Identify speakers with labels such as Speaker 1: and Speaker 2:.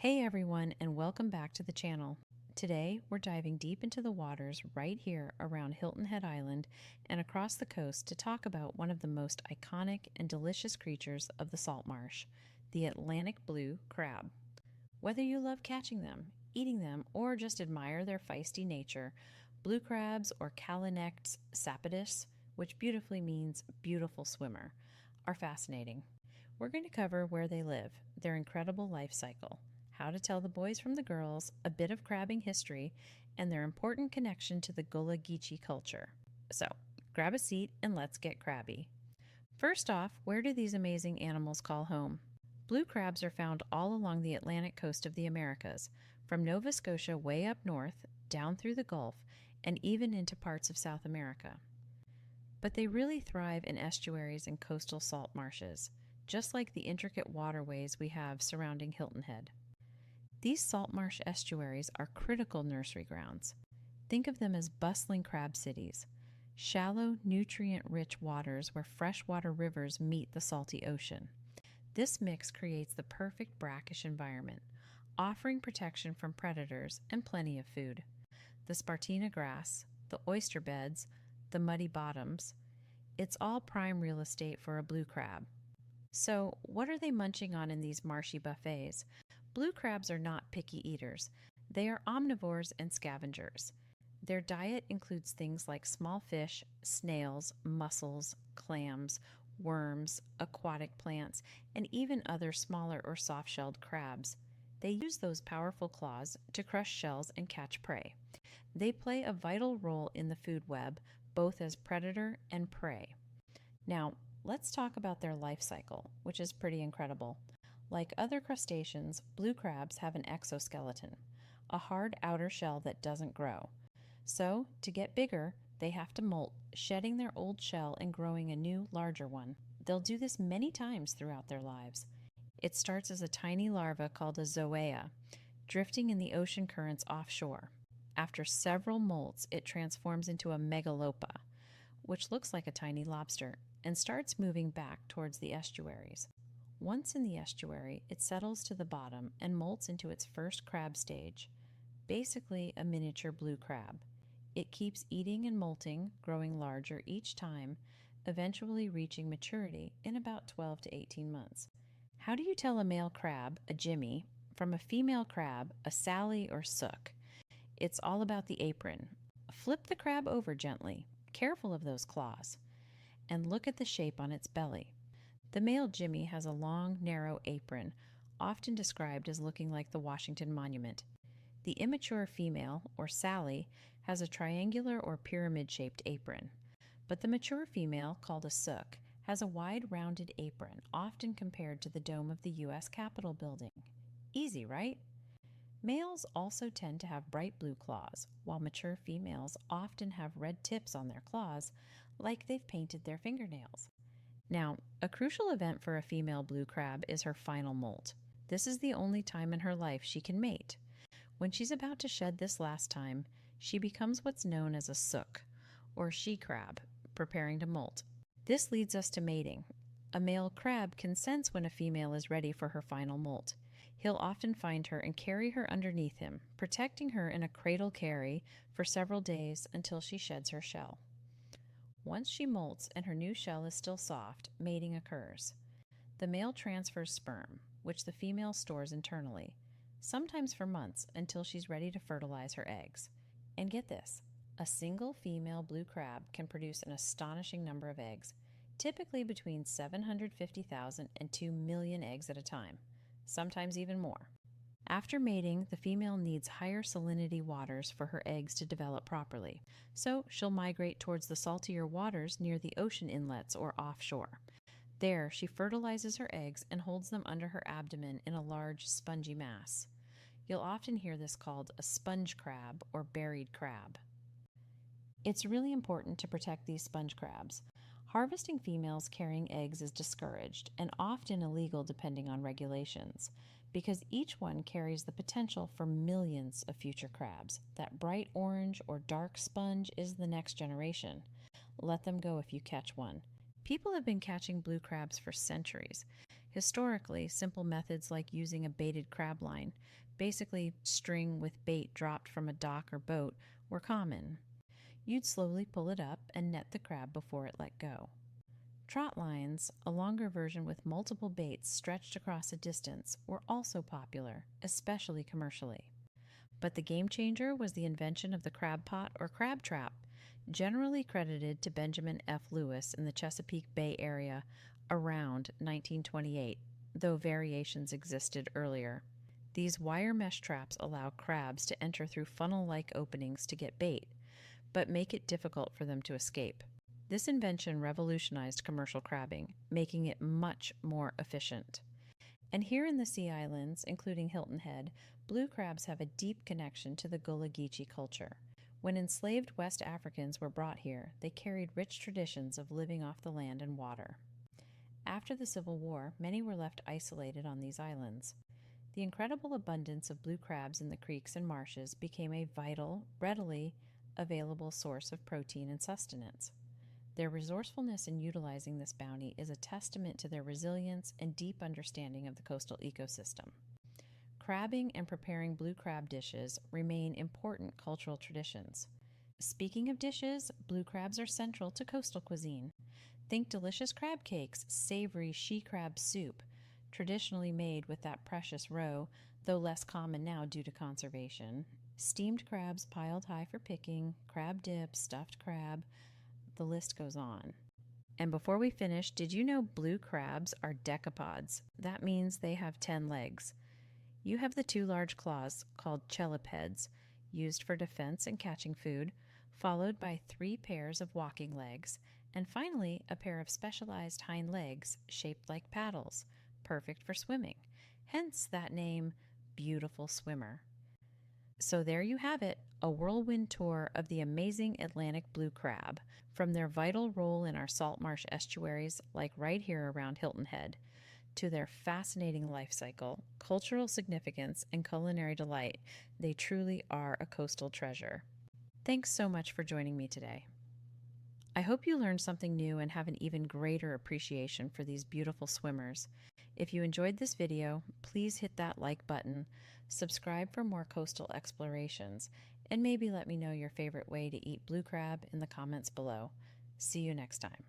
Speaker 1: Hey everyone, and welcome back to the channel. Today, we're diving deep into the waters right here around Hilton Head Island and across the coast to talk about one of the most iconic and delicious creatures of the salt marsh, the Atlantic blue crab. Whether you love catching them, eating them, or just admire their feisty nature, blue crabs or Calanectes sapidus, which beautifully means beautiful swimmer, are fascinating. We're going to cover where they live, their incredible life cycle, how to tell the boys from the girls, a bit of crabbing history, and their important connection to the Gullah Geechee culture. So, grab a seat and let's get crabby. First off, where do these amazing animals call home? Blue crabs are found all along the Atlantic coast of the Americas, from Nova Scotia way up north, down through the Gulf, and even into parts of South America. But they really thrive in estuaries and coastal salt marshes, just like the intricate waterways we have surrounding Hilton Head. These salt marsh estuaries are critical nursery grounds. Think of them as bustling crab cities, shallow, nutrient-rich waters where freshwater rivers meet the salty ocean. This mix creates the perfect brackish environment, offering protection from predators and plenty of food. The Spartina grass, the oyster beds, the muddy bottoms, it's all prime real estate for a blue crab. So, what are they munching on in these marshy buffets? Blue crabs are not picky eaters. They are omnivores and scavengers. Their diet includes things like small fish, snails, mussels, clams, worms, aquatic plants, and even other smaller or soft-shelled crabs. They use those powerful claws to crush shells and catch prey. They play a vital role in the food web, both as predator and prey. Now, let's talk about their life cycle, which is pretty incredible. Like other crustaceans, blue crabs have an exoskeleton, a hard outer shell that doesn't grow. So, to get bigger, they have to molt, shedding their old shell and growing a new, larger one. They'll do this many times throughout their lives. It starts as a tiny larva called a zoea, drifting in the ocean currents offshore. After several molts, it transforms into a megalopa, which looks like a tiny lobster, and starts moving back towards the estuaries. Once in the estuary, it settles to the bottom and molts into its first crab stage, basically a miniature blue crab. It keeps eating and molting, growing larger each time, eventually reaching maturity in about 12 to 18 months. How do you tell a male crab, a Jimmy, from a female crab, a Sally or Sook? It's all about the apron. Flip the crab over gently, careful of those claws, and look at the shape on its belly. The male Jimmy has a long, narrow apron, often described as looking like the Washington Monument. The immature female, or Sally, has a triangular or pyramid-shaped apron. But the mature female, called a Sook, has a wide, rounded apron, often compared to the dome of the U.S. Capitol building. Easy, right? Males also tend to have bright blue claws, while mature females often have red tips on their claws, like they've painted their fingernails. Now, a crucial event for a female blue crab is her final molt. This is the only time in her life she can mate. When she's about to shed this last time, she becomes what's known as a sook, or she-crab, preparing to molt. This leads us to mating. A male crab can sense when a female is ready for her final molt. He'll often find her and carry her underneath him, protecting her in a cradle carry for several days until she sheds her shell. Once she molts and her new shell is still soft, mating occurs. The male transfers sperm, which the female stores internally, sometimes for months until she's ready to fertilize her eggs. And get this, a single female blue crab can produce an astonishing number of eggs, typically between 750,000 and 2 million eggs at a time, sometimes even more. After mating, the female needs higher salinity waters for her eggs to develop properly, so she'll migrate towards the saltier waters near the ocean inlets or offshore. There, she fertilizes her eggs and holds them under her abdomen in a large, spongy mass. You'll often hear this called a sponge crab or buried crab. It's really important to protect these sponge crabs. Harvesting females carrying eggs is discouraged and often illegal depending on regulations, because each one carries the potential for millions of future crabs. That bright orange or dark sponge is the next generation. Let them go if you catch one. People have been catching blue crabs for centuries. Historically, simple methods like using a baited crab line, basically string with bait dropped from a dock or boat, were common. You'd slowly pull it up and net the crab before it let go. Trot lines, a longer version with multiple baits stretched across a distance, were also popular, especially commercially. But the game changer was the invention of the crab pot or crab trap, generally credited to Benjamin F. Lewis in the Chesapeake Bay area around 1928, though variations existed earlier. These wire mesh traps allow crabs to enter through funnel-like openings to get bait, but make it difficult for them to escape. This invention revolutionized commercial crabbing, making it much more efficient. And here in the Sea Islands, including Hilton Head, blue crabs have a deep connection to the Gullah Geechee culture. When enslaved West Africans were brought here, they carried rich traditions of living off the land and water. After the Civil War, many were left isolated on these islands. The incredible abundance of blue crabs in the creeks and marshes became a vital, readily available source of protein and sustenance. Their resourcefulness in utilizing this bounty is a testament to their resilience and deep understanding of the coastal ecosystem. Crabbing and preparing blue crab dishes remain important cultural traditions. Speaking of dishes, blue crabs are central to coastal cuisine. Think delicious crab cakes, savory she crab soup, traditionally made with that precious roe, though less common now due to conservation, steamed crabs piled high for picking, crab dip, stuffed crab, the list goes on. And before we finish, did you know blue crabs are decapods? That means they have 10 legs. You have the 2 large claws, called chelipeds, used for defense and catching food, followed by 3 pairs of walking legs, and finally a pair of specialized hind legs shaped like paddles, perfect for swimming. Hence that name, Beautiful Swimmer. So there you have it, a whirlwind tour of the amazing Atlantic blue crab, from their vital role in our salt marsh estuaries, like right here around Hilton Head, to their fascinating life cycle, cultural significance, and culinary delight. They truly are a coastal treasure. Thanks so much for joining me today. I hope you learned something new and have an even greater appreciation for these beautiful swimmers. If you enjoyed this video, please hit that like button, subscribe for more coastal explorations, and maybe let me know your favorite way to eat blue crab in the comments below. See you next time.